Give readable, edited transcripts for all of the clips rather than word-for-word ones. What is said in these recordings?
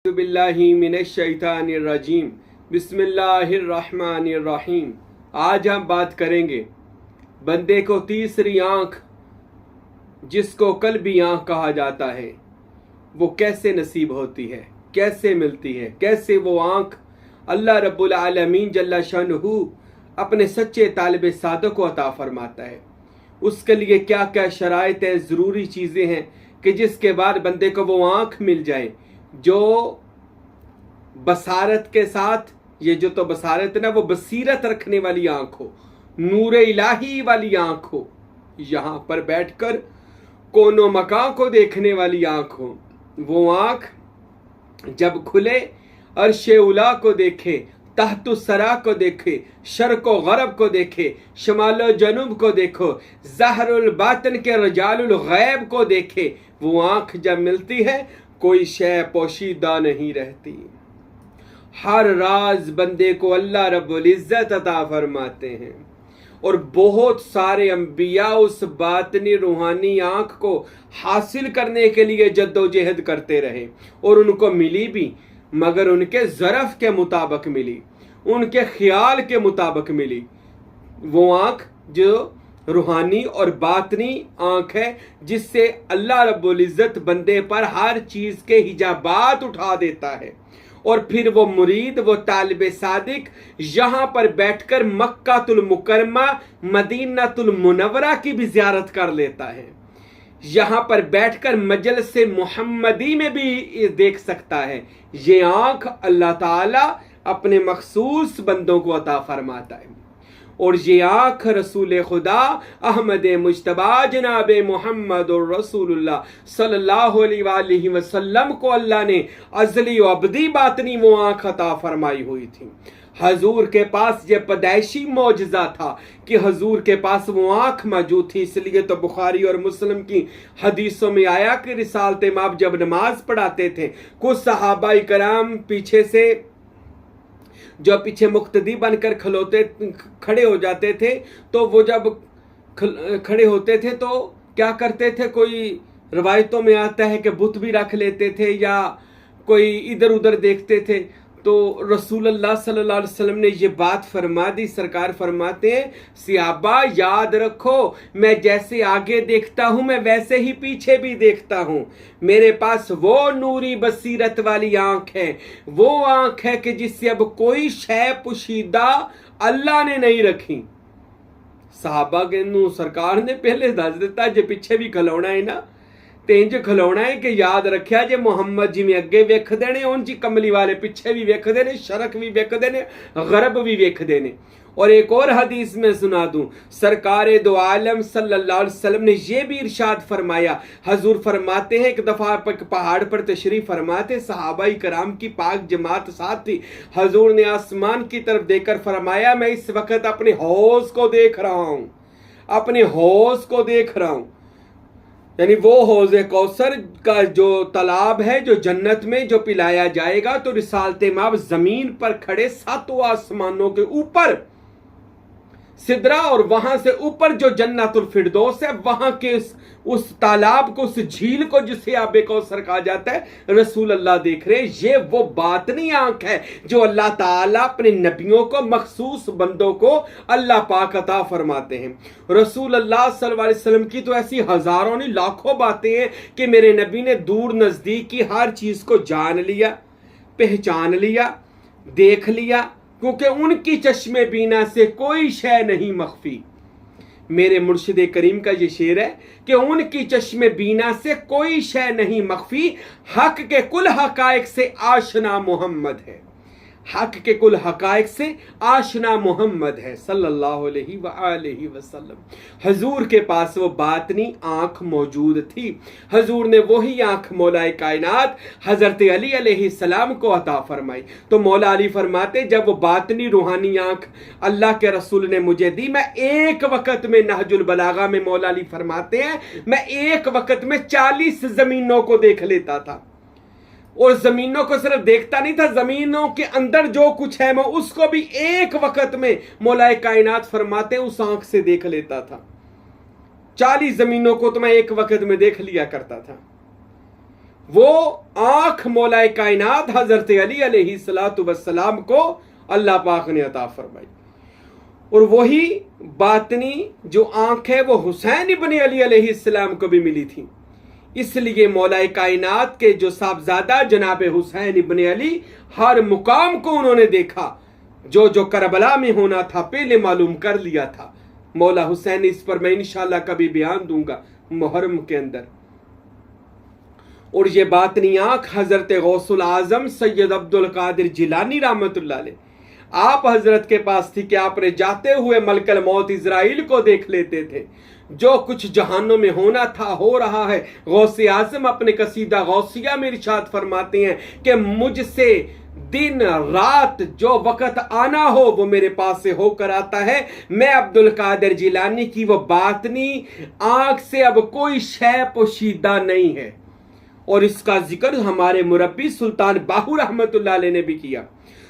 बिल्लाहि मिनश्शैतानिर्रजीम बिस्मिल्लाहिर्रहमानिर्रहीम। आज हम बात करेंगे बंदे को तीसरी आंख, जिसको कल्बी आंख कहा जाता है, वो कैसे नसीब होती है, कैसे मिलती है, कैसे वो आंख अल्लाह रब्बुल आलमीन जल्ला शानुहु अपने सच्चे तालिब सादक को अता फरमाता है। उसके लिए क्या क्या शराइत है, ज़रूरी चीज़ें हैं कि जिसके बाद बंदे को वो आंख मिल जाए जो बसारत के साथ, ये जो तो बसारत है ना, वो बसीरत रखने वाली आंख हो, नूर इलाही वाली आंख हो, यहाँ पर बैठकर कोनो मकां को देखने वाली आंख हो। वो आंख जब खुले अर्शे उला को देखे, तहतु सरा को देखे, शर्क व गरब को देखे, शमालो जनूब को देखो, ज़हरुल बातन के रजालुल गैब को देखे। वो आंख जब मिलती है कोई शय पोशीदा नहीं रहती। हर राज बंदे को अल्लाह रब्बुल इज्जत अता फरमाते हैं और बहुत सारे अंबिया उस बातनी रूहानी आंख को हासिल करने के लिए जद्दोजहद करते रहे और उनको मिली भी, मगर उनके ज़रफ़ के मुताबिक मिली, उनके ख्याल के मुताबिक मिली। वो आंख जो रूहानी और बातनी आंख है, जिससे अल्लाह रब्बुल इज़्ज़त बंदे पर हर चीज़ के हिजाबात उठा देता है और फिर वो मुरीद, वो तालिब सादिक यहाँ पर बैठकर मक्कातुल मुकरमा, मदीनातुल मुनव्वरा की भी ज़ियारत कर लेता है। यहाँ पर बैठकर मजलिस मुहम्मदी में भी देख सकता है। ये आंख अल्लाह ताला अपने मखसूस बंदों को अता फरमाता है और ये आंख रसूल खुदा अहमद मुज्तबा जनाब मोहम्मद और रसूलुल्लाह सल्लल्लाहु अलैहि वसल्लम को अल्लाह ने अज़ली व अबदी बातनी वो आंख अता फरमाई हुई थी। हजूर के पास ये पैदाइशी मौजज़ा था कि हजूर के पास वो आंख मौजूद थी। इसलिए तो बुखारी और मुस्लिम की हदीसों में आया कि रिसालत माब जब नमाज पढ़ाते थे, कुछ सहाबाई कराम पीछे से, जो पीछे मुक्तदी बनकर खड़े हो जाते थे, तो वो जब खड़े होते थे तो क्या करते थे, कोई रवायतों में आता है कि बुत भी रख लेते थे या कोई इधर उधर देखते थे। तो रसूलुल्लाह सल्लल्लाहु अलैहि वसल्लम ने ये बात फरमा दी। सरकार फरमाते हैं, सियाबा याद रखो, मैं जैसे आगे देखता हूँ मैं वैसे ही पीछे भी देखता हूँ। मेरे पास वो नूरी बसीरत वाली आंख है, वो आंख है कि जिससे अब कोई शय पुशीदा अल्लाह ने नहीं रखी। साहबा के नू सरकार ने पहले दस दिता, जे पिछे भी खलोना है ना ते इंज खलोना है कि याद रखिया जे मुहम्मद जी में अगे वेखदे ने, उन जी कमली वाले पिछे भी वेखदे ने, शरक भी वेखदे ने, गरब भी वेखदे ने। और एक और हदीस में सुना दूं, सरकार दो आलम सल्लल्लाहु अलैहि वसल्लम ने ये भी इरशाद फरमाया। हजूर फरमाते हैं, एक दफा पहाड़ पर तशरीफ फरमाते, सहाबाई कराम की पाक जमात साथ थी। हजूर ने आसमान की तरफ देखकर फरमाया, मैं इस वक्त अपने हौज को देख रहा हूं, अपने हौज को देख रहा हूं। यानी वो हौज़े कौसर का जो तालाब है, जो जन्नत में जो पिलाया जाएगा। तो रिसालत माब जमीन पर खड़े सातों आसमानों के ऊपर सिदरा और वहां से ऊपर जो जन्नतुल फिरदौस है, वहां के उस तालाब को, उस झील को जिसे आबे कौसर कहा जाता है, रसूल अल्लाह देख रहे हैं। ये वो बातनी आंख है जो अल्लाह ताला अपने नबियों को, मखसूस बंदों को अल्लाह पाक अता फरमाते हैं। रसूल अल्लाह सल्लल्लाहु अलैहि वसल्लम की तो ऐसी हजारों नहीं लाखों बातें हैं कि मेरे नबी ने दूर नजदीक की हर चीज को जान लिया, पहचान लिया, देख लिया, क्योंकि उनकी चश्मे बीना से कोई शय नहीं मख्फी। मेरे मुर्शिद करीम का ये शेर है कि उनकी चश्मे बीना से कोई शय नहीं मख्फी, हक के कुल हकायक से आशना मोहम्मद है, हक के कुल हकायक से आशना मोहम्मद है सल्लल्लाहु अलैहि वसल्लम। हजूर के पास वो बातनी आंख मौजूद थी। हजूर ने वही आंख मौलाए कायनात हजरत अली अलैहिस्सलाम को अता फरमाई। तो मौला अली फरमाते, जब वो बातनी रूहानी आंख अल्लाह के रसूल ने मुझे दी, मैं एक वक्त में, नहजुल बलागा में मौला अली फरमाते हैं, मैं एक वक्त में 40 जमीनों को देख लेता था। और जमीनों को सिर्फ देखता नहीं था, जमीनों के अंदर जो कुछ है मैं उसको भी एक वक्त में मौलाए कायनात फरमाते उस आंख से देख लेता था। 40 जमीनों को तो मैं एक वक्त में देख लिया करता था। वो आंख मौला कायनात हजरत अली अलैहिस्सलाम को अल्लाह पाक ने अता फरमाई, और वही बातनी जो आंख है वो हुसैन इब्न अली अलैहिस्सलाम को भी मिली थी। इसलिए मौला कायनात के जो साहबजादा जनाब हुसैन इब्न अली, हर मुकाम को उन्होंने देखा, जो जो करबला में होना था पहले मालूम कर लिया था। मौला हुसैन, इस पर मैं इंशाल्लाह कभी बयान दूंगा मुहर्रम के अंदर। और ये बातनी आंख हजरत गौसुल आजम सैयद अब्दुल कादिर जिलानी रहमतुल्लाह अलैह आप हजरत के पास थी कि आपने जाते हुए मलकल मौत इजराइल को देख लेते थे। जो कुछ जहानों में होना था हो रहा है। गौसे आजम अपने कसीदा गौसिया में इरशाद फरमाते हैं कि मुझसे दिन रात जो वक़्त आना हो वो मेरे पास से होकर आता है। मैं अब्दुल कादिर जिलानी की वो बातनी आंख से अब कोई शय पोशीदा नहीं है। और इसका जिक्र हमारे मुरब्बी सुल्तान बाहू रहमतुल्लाह अलैह ने भी किया।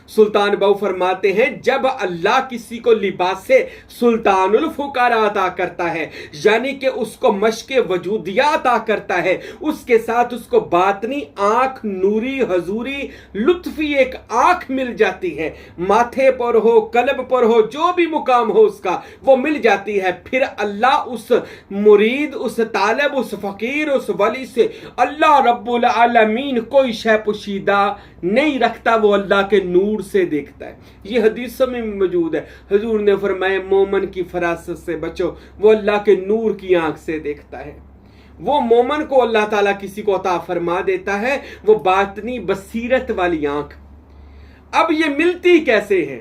सुल्तान बाहू फरमाते हैं, जब अल्लाह किसी को लिबासे सुल्तानुल फुकारा अता करता है, यानी कि उसको मश्के वजूदिया अता करता है, उसके साथ उसको बातनी आंख, नूरी, हजूरी, लुत्फी एक आंख मिल जाती है। माथे पर हो, कल्ब पर हो, जो भी मुकाम हो उसका वो मिल जाती है। फिर अल्लाह उस मुरीद, उस तालब, उस फकीर, उस वली से अल्लाह रब्बुल आलमीन कोई शय पोशीदा नहीं रखता, वो अल्लाह के नूर से देखता है। ये हदीसों में मौजूद है। हुजूर ने फरमाया, मोमन की फरासत से बचो, वो अल्लाह के नूर की आंख से देखता है। वो मोमन को अल्लाह ताला किसी को अता फरमा देता है, वो बातनी बसीरत वाली आंख। अब ये मिलती कैसे है,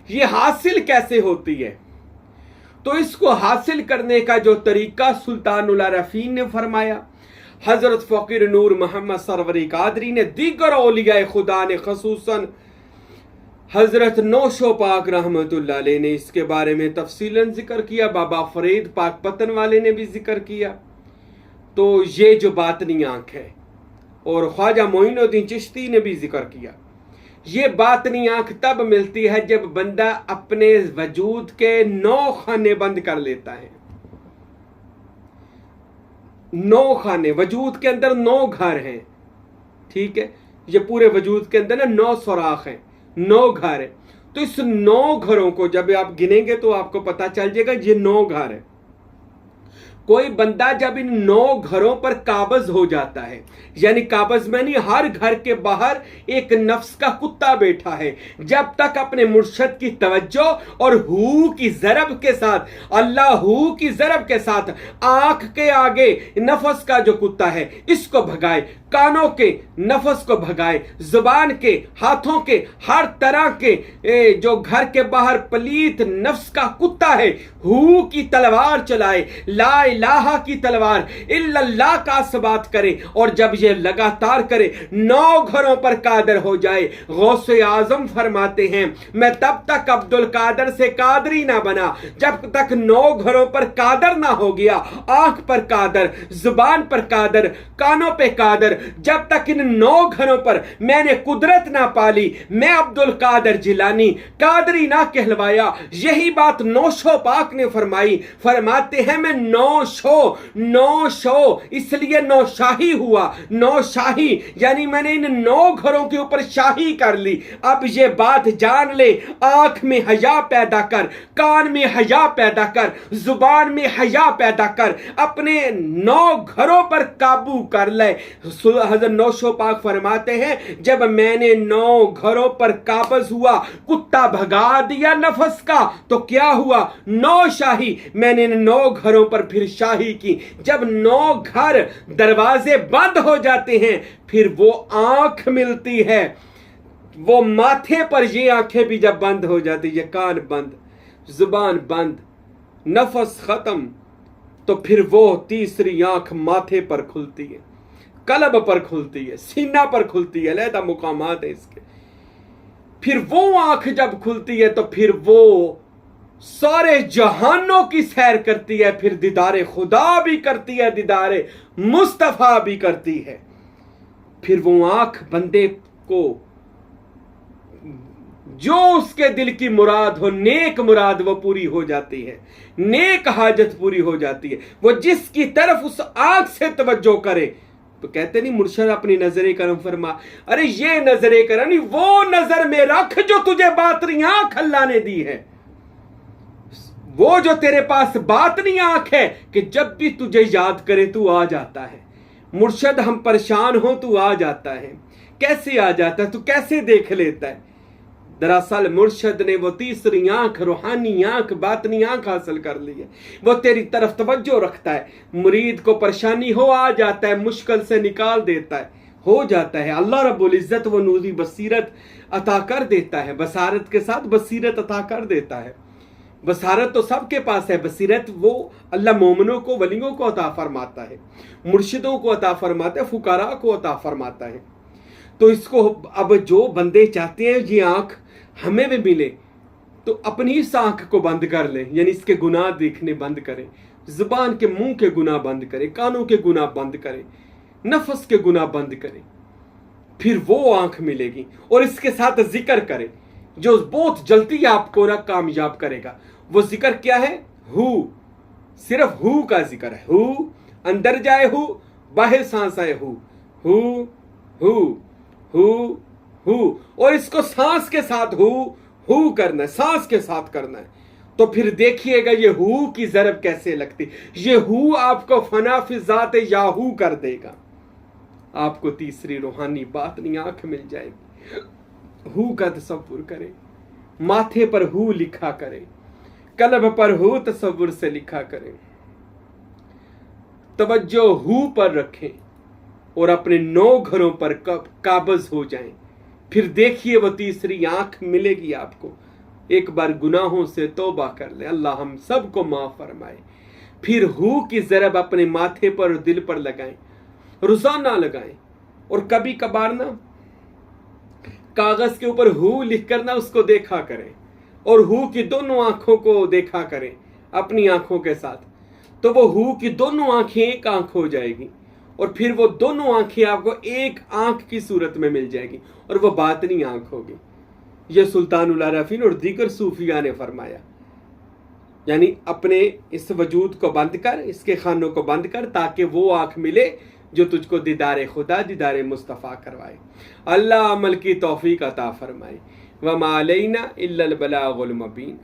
ये हासिल कैसे होती है? तो इसको हासिल करने का जो तरीका सुल्तानुल आरफीन ने फरमाया, हजरत फकीर नूर मोहम्मद सरवरी कादरी ने, दीगर औलिया खुदा ने, खसूसन हजरत नौशो पाक रहमतुल्लाह अलैह ने इसके बारे में तफसीलन जिक्र किया। बाबा फरीद पाक पतन वाले ने भी जिक्र किया। तो ये जो बातनी आंख है, और ख्वाजा मोइनुद्दीन चिश्ती ने भी जिक्र किया, ये बातनी आंख तब मिलती है जब बंदा अपने वजूद के 9 खाने बंद कर लेता है। 9 खाने, वजूद के अंदर 9 घर हैं, ठीक है। ये पूरे वजूद के अंदर ना 9 सुराख हैं, 9 घर है। तो इस 9 घरों को जब आप गिनेंगे तो आपको पता चल जाएगा ये 9 घर है। कोई बंदा जब इन 9 घरों पर काबज हो जाता है, यानी काबज में नहीं, हर घर के बाहर एक नफ्स का कुत्ता बैठा है। जब तक अपने मुर्शद की तवज्जो और हू की ज़रब के साथ, अल्लाह हू की ज़रब के साथ आंख के आगे नफस का जो कुत्ता है इसको भगाए, कानों के नफस को भगाए, जुबान के, हाथों के, हर तरह के जो घर के बाहर पलीत नफ्स का कुत्ता है, हू की तलवार चलाए, ला इलाहा की तलवार, इल्लल्लाह का सबात करे। और जब ये लगातार करे 9 घरों पर कादर हो जाए। गौसे आजम फरमाते हैं, मैं तब तक अब्दुल कादर से कादरी ना बना जब तक 9 घरों पर कादर ना हो गया। आंख पर कादर, जुबान पर कादर, कानों पे कादर, जब तक इन 9 घरों पर मैंने कुदरत ना पाली, मैं अब्दुल कादर जिलानी कादरी ना कहलवाया। यही बात नौशो पाक ने फरमाई। फरमाते हैं, मैं नौशो इसलिए नौशाही हुआ। नौशाही यानी मैंने इन 9 घरों के ऊपर शाही कर ली। अब ये बात जान ले, आंख में हया पैदा कर, कान में हया पैदा कर, जुबान में हया पैदा कर, अपने 9 घरों पर काबू कर ले। हज़रत नौशो पाक फरमाते हैं, जब मैंने 9 घरों पर काबज हुआ, कुत्ता भगा दिया नफस का, तो क्या हुआ? 9 शाही। मैंने 9 घरों पर फिर शाही की। जब 9 घर दरवाजे बंद हो जाते हैं, फिर वो आंख मिलती है। वो माथे पर ये आंखें भी जब बंद हो जाती, ये कान बंद, जुबान बंद, नफस खत्म, तो फिर वो तीसरी आंख माथे पर खुलती है, कलब पर खुलती है, सीना पर खुलती है, अलहदा मुकामात है इसके। फिर वो आंख जब खुलती है तो फिर वो सारे जहानों की सैर करती है, फिर दीदारे खुदा भी करती है, दीदारे मुस्तफा भी करती है। फिर वो आंख बंदे को जो उसके दिल की मुराद हो, नेक मुराद, वो पूरी हो जाती है, नेक हाजत पूरी हो जाती है। वो जिसकी तरफ उस आंख से तवज्जो करे تو کہتے نہیں مرشد اپنی نظر کرم فرما، ارے یہ نظر کرم نہیں، وہ نظر میں رکھ جو تجھے باطنی آنکھ اللہ نے دی ہے، وہ جو تیرے پاس باطنی آنکھ ہے کہ جب بھی تجھے یاد کرے تو آ جاتا ہے۔ مرشد ہم پریشان ہوں تو آ جاتا ہے، کیسے آ جاتا ہے، تو کیسے دیکھ لیتا ہے؟ دراصل مرشد نے وہ تیسری آنکھ، روحانی آنکھ، باطنی آنکھ حاصل کر لی ہے، وہ تیری طرف توجہ رکھتا ہے، مرید کو پریشانی ہو آ جاتا ہے، مشکل سے نکال دیتا ہے، ہو جاتا ہے۔ اللہ رب العزت وہ نوری بصیرت عطا کر دیتا ہے، بصارت کے ساتھ بصیرت عطا کر دیتا ہے۔ بصارت تو سب کے پاس ہے، بصیرت وہ اللہ مومنوں کو، ولیوں کو عطا فرماتا ہے، مرشدوں کو عطا فرماتا ہے، فقراء کو عطا فرماتا ہے۔ تو اس کو اب جو بندے چاہتے ہیں یہ آنکھ ہمیں بھی ملے تو اپنی اس آنکھ کو بند کر لیں، یعنی اس کے گناہ دیکھنے بند کریں، زبان کے منہ کے گناہ بند کریں، کانوں کے گناہ بند کریں، نفس کے گناہ بند کریں، پھر وہ آنکھ ملے گی۔ اور اس کے ساتھ ذکر کریں جو بہت جلدی آپ کو کامیاب کرے گا۔ وہ ذکر کیا ہے؟ ہو، صرف ہو کا ذکر ہے، ہو اندر جائے، ہو باہر سانس آئے، ہو ہو ہو ہو ہو، اور اس کو سانس کے ساتھ ہو کرنا ہے، سانس کے ساتھ کرنا ہے۔ تو پھر دیکھیے گا یہ ہو کی ضرب کیسے لگتی، یہ ہو آپ کو فنا فی ذات یاہو کر دے گا، آپ کو تیسری روحانی باطنی آنکھ مل جائے گی۔ ہو کا تصور کریں، ماتھے پر ہو لکھا کریں، قلب پر ہو تصور سے لکھا کریں، توجہ ہو پر رکھیں اور اپنے 9 گھروں پر قابض ہو جائیں۔ پھر دیکھیے وہ تیسری آنکھ ملے گی آپ کو۔ ایک بار گناہوں سے توبہ کر لیں، اللہ ہم سب کو معاف فرمائے۔ پھر ہو کی ضرب اپنے ماتھے پر اور دل پر لگائیں، روزانہ لگائیں، اور کبھی کبھار نہ کاغذ کے اوپر ہو لکھ کر نہ اس کو دیکھا کریں، اور ہو کی دونوں آنکھوں کو دیکھا کریں اپنی آنکھوں کے ساتھ، تو وہ ہو کی دونوں آنکھیں ایک آنکھ ہو جائے گی، اور پھر وہ دونوں آنکھیں آپ کو ایک آنکھ کی صورت میں مل جائے گی، اور وہ باطنی آنکھ ہوگی۔ یہ سلطان العارفین اور دیگر صوفیاء نے فرمایا، یعنی اپنے اس وجود کو بند کر، اس کے خانوں کو بند کر، تاکہ وہ آنکھ ملے جو تجھ کو دیدار خدا، دیدار مصطفیٰ کروائے۔ اللہ عمل کی توفیق عطا فرمائے۔ وما علینا الا البلاغ المبین۔